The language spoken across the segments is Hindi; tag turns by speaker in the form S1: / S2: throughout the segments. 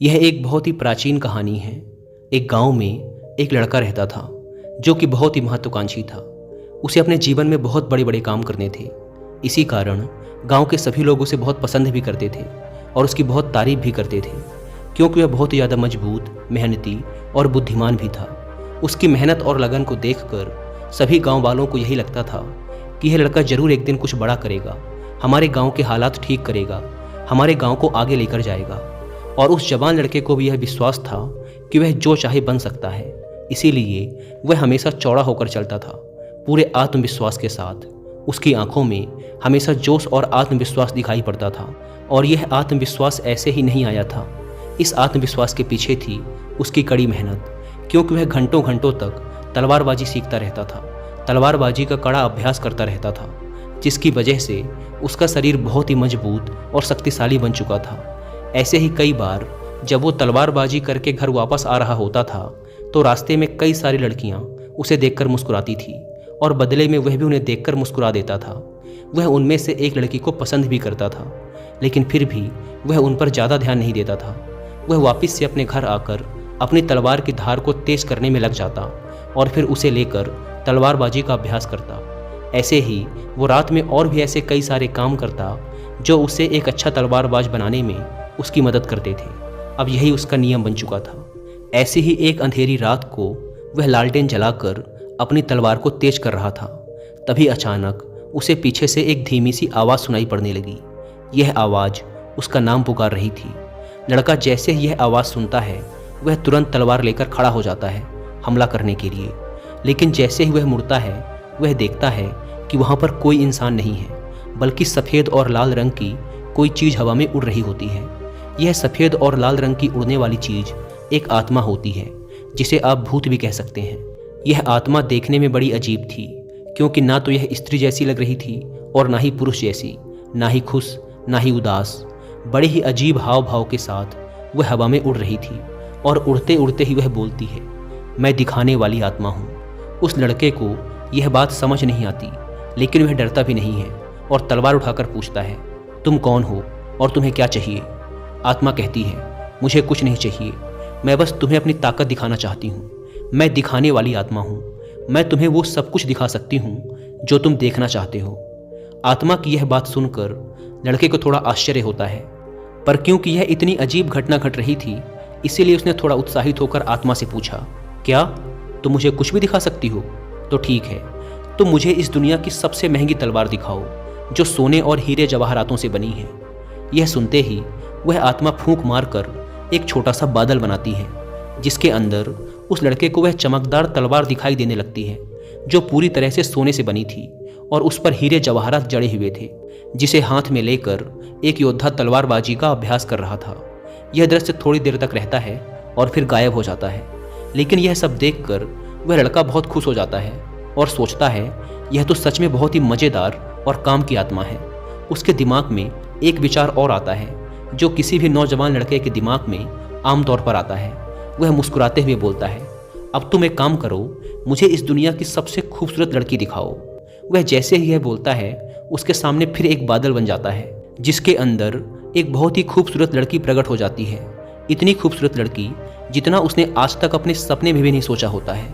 S1: यह एक बहुत ही प्राचीन कहानी है। एक गांव में एक लड़का रहता था जो कि बहुत ही महत्वाकांक्षी था। उसे अपने जीवन में बहुत बड़े बड़े काम करने थे। इसी कारण गांव के सभी लोग उसे बहुत पसंद भी करते थे और उसकी बहुत तारीफ भी करते थे, क्योंकि वह बहुत ही ज़्यादा मजबूत, मेहनती और बुद्धिमान भी था। उसकी मेहनत और लगन को देखकर सभी गांव वालों को यही लगता था कि यह लड़का ज़रूर एक दिन कुछ बड़ा करेगा, हमारे गांव के हालात ठीक करेगा, हमारे गांव को आगे लेकर जाएगा। और उस जवान लड़के को भी यह विश्वास था कि वह जो चाहे बन सकता है। इसीलिए वह हमेशा चौड़ा होकर चलता था, पूरे आत्मविश्वास के साथ। उसकी आंखों में हमेशा जोश और आत्मविश्वास दिखाई पड़ता था। और यह आत्मविश्वास ऐसे ही नहीं आया था। इस आत्मविश्वास के पीछे थी उसकी कड़ी मेहनत, क्योंकि वह घंटों घंटों तक तलवारबाजी सीखता रहता था, तलवारबाजी का कड़ा अभ्यास करता रहता था, जिसकी वजह से उसका शरीर बहुत ही मजबूत और शक्तिशाली बन चुका था। ऐसे ही कई बार जब वो तलवारबाजी करके घर वापस आ रहा होता था तो रास्ते में कई सारी लड़कियां उसे देखकर मुस्कुराती थी और बदले में वह भी उन्हें देखकर मुस्कुरा देता था। वह उनमें से एक लड़की को पसंद भी करता था, लेकिन फिर भी वह उन पर ज़्यादा ध्यान नहीं देता था। वह वापस से अपने घर आकर अपनी तलवार की धार को तेज करने में लग जाता और फिर उसे लेकर तलवारबाजी का अभ्यास करता। ऐसे ही वो रात में और भी ऐसे कई सारे काम करता जो उसे एक अच्छा तलवारबाज बनाने में उसकी मदद करते थे। अब यही उसका नियम बन चुका था। ऐसे ही एक अंधेरी रात को वह लालटेन जलाकर अपनी तलवार को तेज कर रहा था। तभी अचानक उसे पीछे से एक धीमी सी आवाज़ सुनाई पड़ने लगी। यह आवाज़ उसका नाम पुकार रही थी। लड़का जैसे ही यह आवाज़ सुनता है वह तुरंत तलवार लेकर खड़ा हो जाता है हमला करने के लिए। लेकिन जैसे ही वह मुड़ता है वह देखता है कि वहाँ पर कोई इंसान नहीं है, बल्कि सफ़ेद और लाल रंग की कोई चीज़ हवा में उड़ रही होती है। यह सफ़ेद और लाल रंग की उड़ने वाली चीज़ एक आत्मा होती है, जिसे आप भूत भी कह सकते हैं। यह आत्मा देखने में बड़ी अजीब थी, क्योंकि ना तो यह स्त्री जैसी लग रही थी और ना ही पुरुष जैसी, ना ही खुश ना ही उदास। बड़े ही अजीब हाव भाव के साथ वह हवा में उड़ रही थी और उड़ते उड़ते ही वह बोलती है, मैं दिखाने वाली आत्मा हूँ। उस लड़के को यह बात समझ नहीं आती, लेकिन वह डरता भी नहीं है और तलवार उठाकर पूछता है, तुम कौन हो और तुम्हें क्या चाहिए? आत्मा कहती है, मुझे कुछ नहीं चाहिए, मैं बस तुम्हें अपनी ताकत दिखाना चाहती हूँ। मैं दिखाने वाली आत्मा हूँ। मैं तुम्हें वो सब कुछ दिखा सकती हूँ जो तुम देखना चाहते हो। आत्मा की यह बात सुनकर लड़के को थोड़ा आश्चर्य होता है, पर क्योंकि यह इतनी अजीब घटना घट रही थी इसीलिए उसने थोड़ा उत्साहित होकर आत्मा से पूछा, क्या तुम मुझे कुछ भी दिखा सकती हो? तो ठीक है, तुम मुझे इस दुनिया की सबसे महंगी तलवार दिखाओ जो सोने और हीरे जवाहरातों से बनी है। यह सुनते ही वह आत्मा फूंक मारकर एक छोटा सा बादल बनाती है, जिसके अंदर उस लड़के को वह चमकदार तलवार दिखाई देने लगती है जो पूरी तरह से सोने से बनी थी और उस पर हीरे जवाहरात जड़े हुए थे, जिसे हाथ में लेकर एक योद्धा तलवारबाजी का अभ्यास कर रहा था। यह दृश्य थोड़ी देर तक रहता है और फिर गायब हो जाता है। लेकिन यह सब देखकर वह लड़का बहुत खुश हो जाता है और सोचता है, यह तो सच में बहुत ही मज़ेदार और काम की आत्मा है। उसके दिमाग में एक विचार और आता है जो किसी भी नौजवान लड़के के दिमाग में आमतौर पर आता है। वह मुस्कुराते हुए बोलता है, अब तुम एक काम करो, मुझे इस दुनिया की सबसे खूबसूरत लड़की दिखाओ। वह जैसे ही यह बोलता है उसके सामने फिर एक बादल बन जाता है, जिसके अंदर एक बहुत ही खूबसूरत लड़की प्रकट हो जाती है। इतनी खूबसूरत लड़की जितना उसने आज तक अपने सपने में भी नहीं सोचा होता है।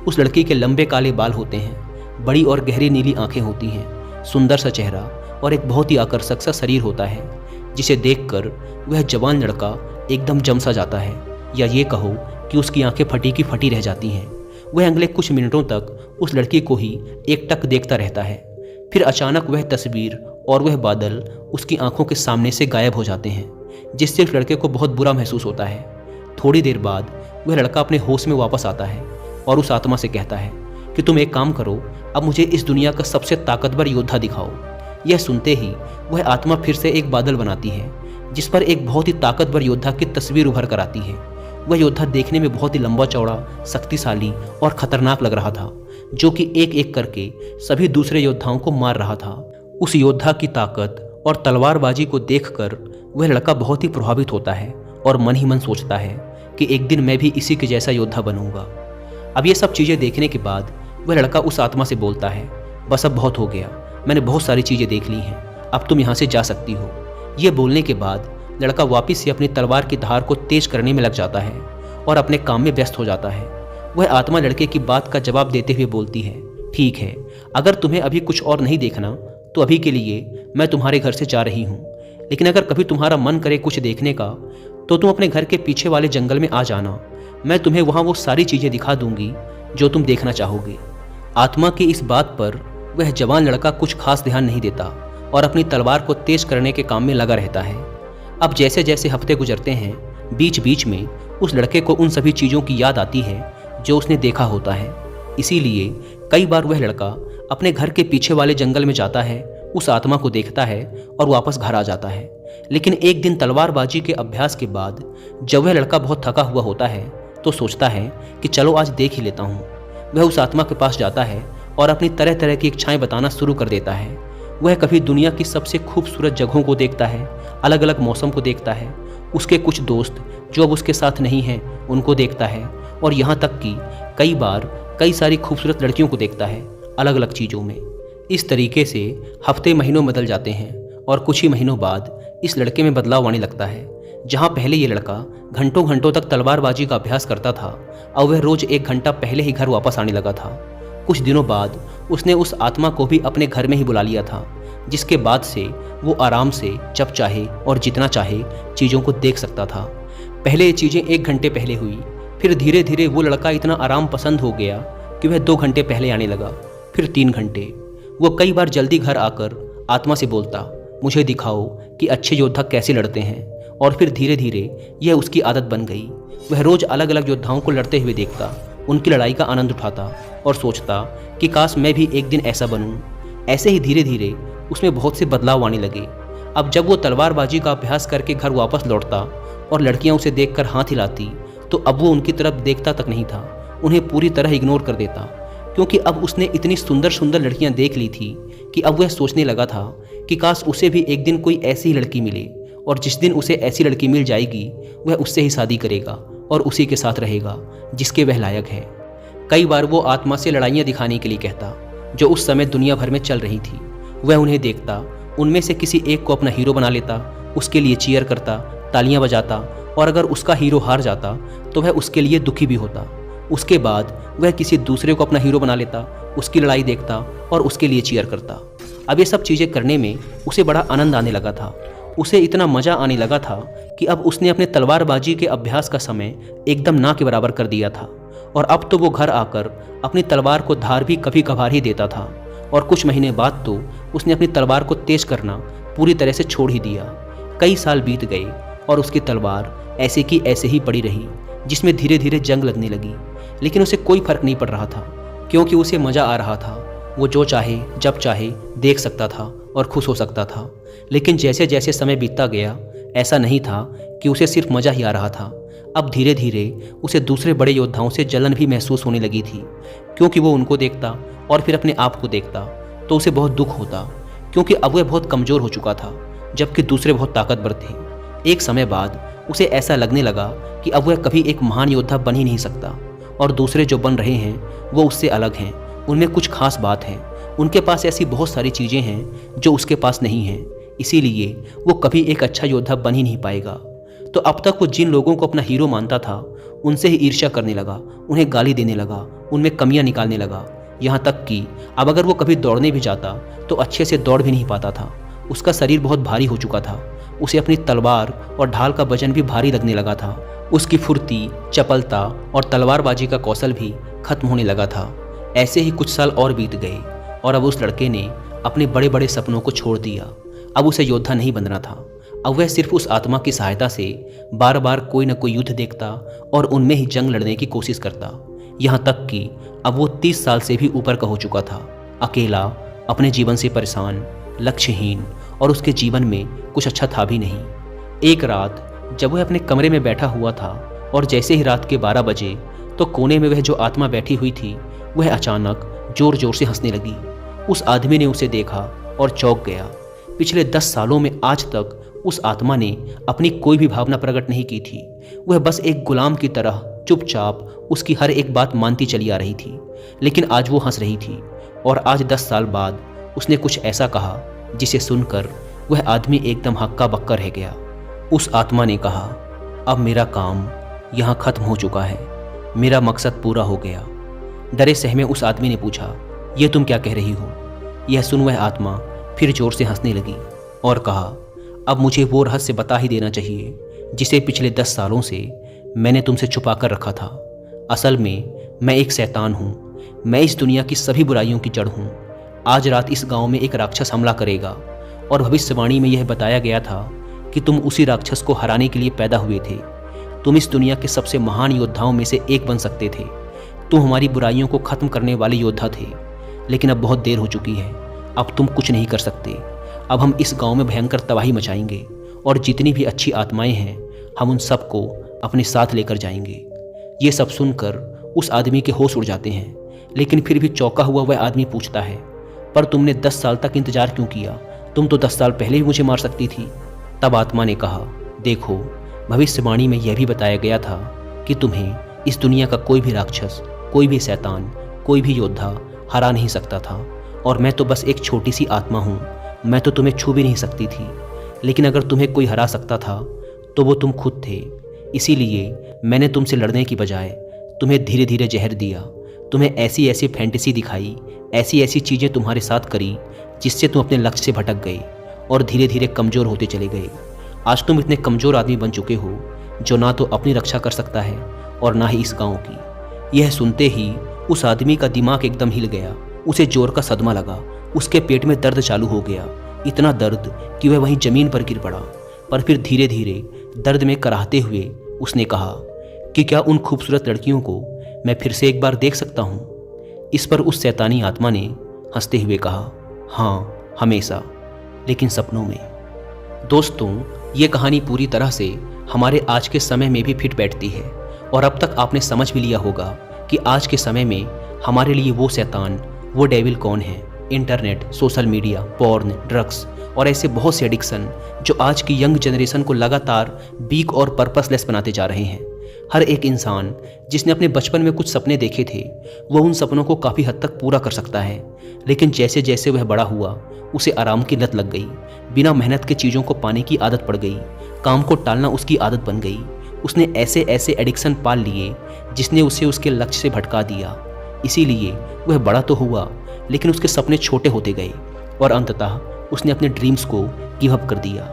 S1: उस लड़की के लंबे काले बाल होते हैं, बड़ी और गहरी नीली आंखें होती हैं, सुंदर सा चेहरा और एक बहुत ही आकर्षक सा शरीर होता है, जिसे देखकर वह जवान लड़का एकदम जम सा जाता है, या ये कहो कि उसकी आंखें फटी की फटी रह जाती हैं। वह अगले कुछ मिनटों तक उस लड़की को ही एकटक देखता रहता है। फिर अचानक वह तस्वीर और वह बादल उसकी आंखों के सामने से गायब हो जाते हैं, जिससे उस लड़के को बहुत बुरा महसूस होता है। थोड़ी देर बाद वह लड़का अपने होश में वापस आता है और उस आत्मा से कहता है कि तुम एक काम करो, अब मुझे इस दुनिया का सबसे ताकतवर योद्धा दिखाओ। यह सुनते ही वह आत्मा फिर से एक बादल बनाती है, जिस पर एक बहुत ही ताकतवर योद्धा की तस्वीर उभर कर आती है। वह योद्धा देखने में बहुत ही लंबा चौड़ा, शक्तिशाली और खतरनाक लग रहा था, जो कि एक एक करके सभी दूसरे योद्धाओं को मार रहा था। उस योद्धा की ताकत और तलवारबाजी को देखकर वह लड़का बहुत ही प्रभावित होता है और मन ही मन सोचता है कि एक दिन मैं भी इसी के जैसा योद्धा बनूंगा। अब ये सब चीज़ें देखने के बाद वह लड़का उस आत्मा से बोलता है, बस अब बहुत हो गया, मैंने बहुत सारी चीज़ें देख ली हैं, अब तुम यहाँ से जा सकती हो। यह बोलने के बाद लड़का वापिस से अपनी तलवार की धार को तेज करने में लग जाता है और अपने काम में व्यस्त हो जाता है। वह आत्मा लड़के की बात का जवाब देते हुए बोलती है, ठीक है, अगर तुम्हें अभी कुछ और नहीं देखना तो अभी के लिए मैं तुम्हारे घर से जा रही हूँ, लेकिन अगर कभी तुम्हारा मन करे कुछ देखने का तो तुम अपने घर के पीछे वाले जंगल में आ जाना। मैं तुम्हें वहाँ वो सारी चीज़ें दिखा दूंगी जो तुम देखना चाहोगे। आत्मा की इस बात पर वह जवान लड़का कुछ खास ध्यान नहीं देता और अपनी तलवार को तेज करने के काम में लगा रहता है। अब जैसे जैसे हफ्ते गुजरते हैं, बीच बीच में उस लड़के को उन सभी चीज़ों की याद आती है जो उसने देखा होता है। इसीलिए कई बार वह लड़का अपने घर के पीछे वाले जंगल में जाता है, उस आत्मा को देखता है और वापस घर आ जाता है। लेकिन एक दिन तलवारबाजी के अभ्यास के बाद जब वह लड़का बहुत थका हुआ होता है तो सोचता है कि चलो आज देख ही लेता हूँ। वह उस आत्मा के पास जाता है और अपनी तरह तरह की इच्छाएं बताना शुरू कर देता है। वह कभी दुनिया की सबसे खूबसूरत जगहों को देखता है, अलग अलग मौसम को देखता है, उसके कुछ दोस्त जो अब उसके साथ नहीं हैं उनको देखता है, और यहाँ तक कि कई बार कई सारी खूबसूरत लड़कियों को देखता है अलग अलग चीज़ों में। इस तरीके से हफ्ते महीनों बदल जाते हैं और कुछ ही महीनों बाद इस लड़के में बदलाव आने लगता है। जहाँ पहले ये लड़का घंटों घंटों तक तलवारबाजी का अभ्यास करता था, अब वह रोज़ 1 घंटा पहले ही घर वापस आने लगा था। कुछ दिनों बाद उसने उस आत्मा को भी अपने घर में ही बुला लिया था, जिसके बाद से वो आराम से जब चाहे और जितना चाहे चीज़ों को देख सकता था। पहले ये चीज़ें 1 घंटे पहले हुई, फिर धीरे धीरे वो लड़का इतना आराम पसंद हो गया कि वह 2 घंटे पहले आने लगा, फिर 3 घंटे। वो कई बार जल्दी घर आकर आत्मा से बोलता, मुझे दिखाओ कि अच्छे योद्धा कैसे लड़ते हैं, और फिर धीरे धीरे यह उसकी आदत बन गई। वह रोज़ अलग अलग योद्धाओं को लड़ते हुए देखता, उनकी लड़ाई का आनंद उठाता और सोचता कि काश मैं भी एक दिन ऐसा बनूं। ऐसे ही धीरे धीरे उसमें बहुत से बदलाव आने लगे। अब जब वो तलवारबाजी का अभ्यास करके घर वापस लौटता और लड़कियां उसे देखकर हाथ हिलाती तो अब वो उनकी तरफ देखता तक नहीं था, उन्हें पूरी तरह इग्नोर कर देता, क्योंकि अब उसने इतनी सुंदर सुंदर लड़कियां देख ली थी कि अब वह सोचने लगा था कि काश उसे भी एक दिन कोई ऐसी ही लड़की मिले, और जिस दिन उसे ऐसी लड़की मिल जाएगी वह उससे ही शादी करेगा और उसी के साथ रहेगा जिसके वह लायक है। कई बार वो आत्मा से लड़ाइयाँ दिखाने के लिए कहता जो उस समय दुनिया भर में चल रही थी। वह उन्हें देखता, उनमें से किसी एक को अपना हीरो बना लेता, उसके लिए चीयर करता, तालियां बजाता, और अगर उसका हीरो हार जाता तो वह उसके लिए दुखी भी होता। उसके बाद वह किसी दूसरे को अपना हीरो बना लेता, उसकी लड़ाई देखता और उसके लिए चीयर करता। अब ये सब चीज़ें करने में उसे बड़ा आनंद आने लगा था। उसे इतना मज़ा आने लगा था कि अब उसने अपने तलवारबाजी के अभ्यास का समय एकदम ना के बराबर कर दिया था, और अब तो वो घर आकर अपनी तलवार को धार भी कभी कभार ही देता था। और कुछ महीने बाद तो उसने अपनी तलवार को तेज करना पूरी तरह से छोड़ ही दिया। कई साल बीत गए और उसकी तलवार ऐसे की ऐसे ही पड़ी रही, जिसमें धीरे धीरे जंग लगने लगी। लेकिन उसे कोई फर्क नहीं पड़ रहा था, क्योंकि उसे मज़ा आ रहा था। वो जो चाहे जब चाहे देख सकता था और खुश हो सकता था। लेकिन जैसे जैसे समय बीतता गया, ऐसा नहीं था कि उसे सिर्फ मज़ा ही आ रहा था। अब धीरे धीरे उसे दूसरे बड़े योद्धाओं से जलन भी महसूस होने लगी थी, क्योंकि वो उनको देखता और फिर अपने आप को देखता तो उसे बहुत दुख होता, क्योंकि अब वह बहुत कमज़ोर हो चुका था जबकि दूसरे बहुत ताकतवर थे। एक समय बाद उसे ऐसा लगने लगा कि अब वह कभी एक महान योद्धा बन ही नहीं सकता, और दूसरे जो बन रहे हैं वो उससे अलग हैं। उनमें कुछ खास बात है, उनके पास ऐसी बहुत सारी चीज़ें हैं जो उसके पास नहीं हैं, इसीलिए वो कभी एक अच्छा योद्धा बन ही नहीं पाएगा। तो अब तक वो जिन लोगों को अपना हीरो मानता था उनसे ही ईर्ष्या करने लगा, उन्हें गाली देने लगा, उनमें कमियां निकालने लगा। यहाँ तक कि अब अगर वो कभी दौड़ने भी जाता तो अच्छे से दौड़ भी नहीं पाता था। उसका शरीर बहुत भारी हो चुका था, उसे अपनी तलवार और ढाल का वजन भी भारी लगने लगा था। उसकी फुर्ती, चपलता और तलवारबाजी का कौशल भी खत्म होने लगा था। ऐसे ही कुछ साल और बीत गए और अब उस लड़के ने अपने बड़े बड़े सपनों को छोड़ दिया। अब उसे योद्धा नहीं बनना था। अब वह सिर्फ उस आत्मा की सहायता से बार बार कोई न कोई युद्ध देखता और उनमें ही जंग लड़ने की कोशिश करता। यहाँ तक कि अब वो 30 साल से भी ऊपर का हो चुका था, अकेला, अपने जीवन से परेशान, लक्ष्यहीन, और उसके जीवन में कुछ अच्छा था भी नहीं। एक रात जब वह अपने कमरे में बैठा हुआ था और जैसे ही रात के 12 बजे तो कोने में वह जो आत्मा बैठी हुई थी वह अचानक जोर जोर से हंसने लगी। उस आदमी ने उसे देखा और चौंक गया। पिछले 10 सालों में आज तक उस आत्मा ने अपनी कोई भी भावना प्रकट नहीं की थी। वह बस एक गुलाम की तरह चुपचाप उसकी हर एक बात मानती चली आ रही थी। लेकिन आज वो हंस रही थी, और आज 10 साल बाद उसने कुछ ऐसा कहा जिसे सुनकर वह आदमी एकदम हक्का बक्का रह गया। उस आत्मा ने कहा, अब मेरा काम यहाँ खत्म हो चुका है, मेरा मकसद पूरा हो गया। डरे सहमे उस आदमी ने पूछा, यह तुम क्या कह रही हो? यह सुन वह आत्मा फिर जोर से हंसने लगी और कहा, अब मुझे वो रहस्य बता ही देना चाहिए जिसे पिछले 10 सालों से मैंने तुमसे छुपा कर रखा था। असल में मैं एक शैतान हूँ, मैं इस दुनिया की सभी बुराइयों की जड़ हूँ। आज रात इस गांव में एक राक्षस हमला करेगा और भविष्यवाणी में यह बताया गया था कि तुम उसी राक्षस को हराने के लिए पैदा हुए थे। तुम इस दुनिया के सबसे महान योद्धाओं में से एक बन सकते थे। तुम हमारी बुराइयों को ख़त्म करने वाले योद्धा थे, लेकिन अब बहुत देर हो चुकी है। अब तुम कुछ नहीं कर सकते। अब हम इस गांव में भयंकर तबाही मचाएंगे और जितनी भी अच्छी आत्माएं हैं हम उन सबको अपने साथ लेकर जाएंगे। ये सब सुनकर उस आदमी के होश उड़ जाते हैं, लेकिन फिर भी चौंका हुआ वह आदमी पूछता है, पर तुमने 10 साल तक इंतजार क्यों किया? तुम तो 10 साल पहले ही मुझे मार सकती थी। तब आत्मा ने कहा, देखो, भविष्यवाणी में यह भी बताया गया था कि तुम्हें इस दुनिया का कोई भी राक्षस, कोई भी शैतान, कोई भी योद्धा हरा नहीं सकता था, और मैं तो बस एक छोटी सी आत्मा हूँ। मैं तो तुम्हें छू भी नहीं सकती थी, लेकिन अगर तुम्हें कोई हरा सकता था तो वो तुम खुद थे। इसीलिए मैंने तुमसे लड़ने की बजाय तुम्हें धीरे धीरे जहर दिया, तुम्हें ऐसी ऐसी फैंटेसी दिखाई, ऐसी ऐसी चीज़ें तुम्हारे साथ करी जिससे तुम अपने लक्ष्य से भटक गए और धीरे धीरे कमज़ोर होते चले गए। आज तुम इतने कमज़ोर आदमी बन चुके हो जो ना तो अपनी रक्षा कर सकता है और ना ही इस गाँव की। यह सुनते ही उस आदमी का दिमाग एकदम हिल गया। उसे जोर का सदमा लगा, उसके पेट में दर्द चालू हो गया, इतना दर्द कि वह वहीं ज़मीन पर गिर पड़ा। पर फिर धीरे धीरे दर्द में कराहते हुए उसने कहा कि क्या उन खूबसूरत लड़कियों को मैं फिर से एक बार देख सकता हूँ? इस पर उस शैतानी आत्मा ने हंसते हुए कहा, हाँ, हमेशा, लेकिन सपनों में। दोस्तों, ये कहानी पूरी तरह से हमारे आज के समय में भी फिट बैठती है, और अब तक आपने समझ भी लिया होगा कि आज के समय में हमारे लिए वो शैतान, वो डेविल कौन है। Internet, social media, porn, drugs और ऐसे बहुत से एडिक्शन जो आज की यंग जनरेशन को लगातार वीक और पर्पसलेस बनाते जा रहे हैं। हर एक इंसान जिसने अपने बचपन में कुछ सपने देखे थे वो उन सपनों को काफ़ी हद तक पूरा कर सकता है, लेकिन जैसे जैसे वह बड़ा हुआ उसे आराम की लत लग गई, बिना मेहनत के चीज़ों को पाने की आदत पड़ गई, काम को टालना उसकी आदत बन गई। उसने ऐसे ऐसे एडिक्शन पाल लिए जिसने उसे उसके लक्ष्य से भटका दिया। इसीलिए वह बड़ा तो हुआ, लेकिन उसके सपने छोटे होते गए और अंततः उसने अपने ड्रीम्स को गिव अप कर दिया।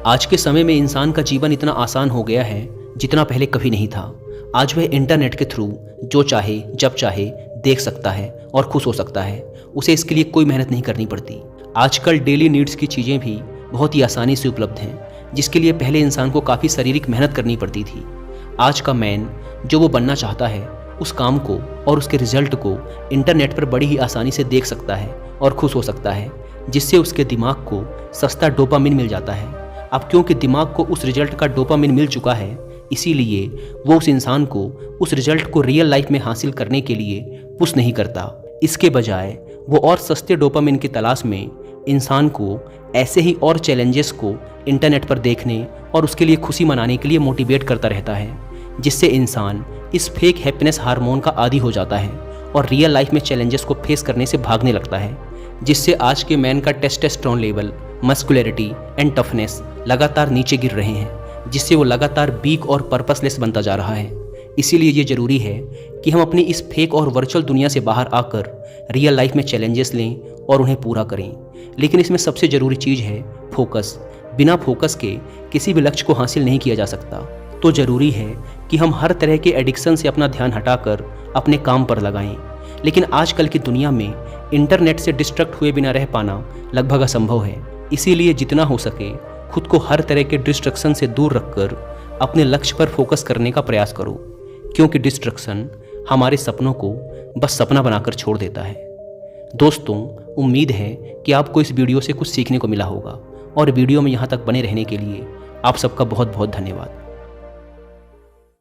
S1: आज के समय में इंसान का जीवन इतना आसान हो गया है जितना पहले कभी नहीं था। आज वह इंटरनेट के थ्रू जो चाहे जब चाहे देख सकता है और खुश हो सकता है। उसे इसके लिए कोई मेहनत नहीं करनी पड़ती। आजकल डेली नीड्स की चीज़ें भी बहुत ही आसानी से उपलब्ध हैं, जिसके लिए पहले इंसान को काफ़ी शारीरिक मेहनत करनी पड़ती थी। आज का मैन जो वो बनना चाहता है उस काम को और उसके रिजल्ट को इंटरनेट पर बड़ी ही आसानी से देख सकता है और खुश हो सकता है, जिससे उसके दिमाग को सस्ता डोपामिन मिल जाता है। अब क्योंकि दिमाग को उस रिजल्ट का डोपामिन मिल चुका है, इसीलिए वो उस इंसान को उस रिजल्ट को रियल लाइफ में हासिल करने के लिए पुश नहीं करता। इसके बजाय वो और सस्ते डोपामिन की तलाश में इंसान को ऐसे ही और चैलेंजेस को इंटरनेट पर देखने और उसके लिए खुशी मनाने के लिए मोटिवेट करता रहता है, जिससे इंसान इस फेक हैप्पीनेस हार्मोन का आदी हो जाता है और रियल लाइफ में चैलेंजेस को फेस करने से भागने लगता है, जिससे आज के मैन का testosterone level, muscularity and toughness लगातार नीचे गिर रहे हैं, जिससे वो लगातार वीक और पर्पसलेस बनता जा रहा है। इसीलिए ये ज़रूरी है कि हम अपनी इस फेक और वर्चुअल दुनिया से बाहर आकर रियल लाइफ में चैलेंजेस लें और उन्हें पूरा करें। लेकिन इसमें सबसे ज़रूरी चीज़ है फोकस। बिना फोकस के किसी भी लक्ष्य को हासिल नहीं किया जा सकता। तो ज़रूरी है कि हम हर तरह के एडिक्शन से अपना ध्यान हटाकर अपने काम पर लगाएं। लेकिन आजकल की दुनिया में इंटरनेट से डिस्ट्रैक्ट हुए बिना रह पाना लगभग असंभव है। इसीलिए जितना हो सके खुद को हर तरह के डिस्ट्रैक्शन से दूर रखकर अपने लक्ष्य पर फोकस करने का प्रयास करो, क्योंकि डिस्ट्रैक्शन हमारे सपनों को बस सपना बनाकर छोड़ देता है। दोस्तों, उम्मीद है कि आपको इस वीडियो से कुछ सीखने को मिला होगा, और वीडियो में यहाँ तक बने रहने के लिए आप सबका बहुत बहुत धन्यवाद।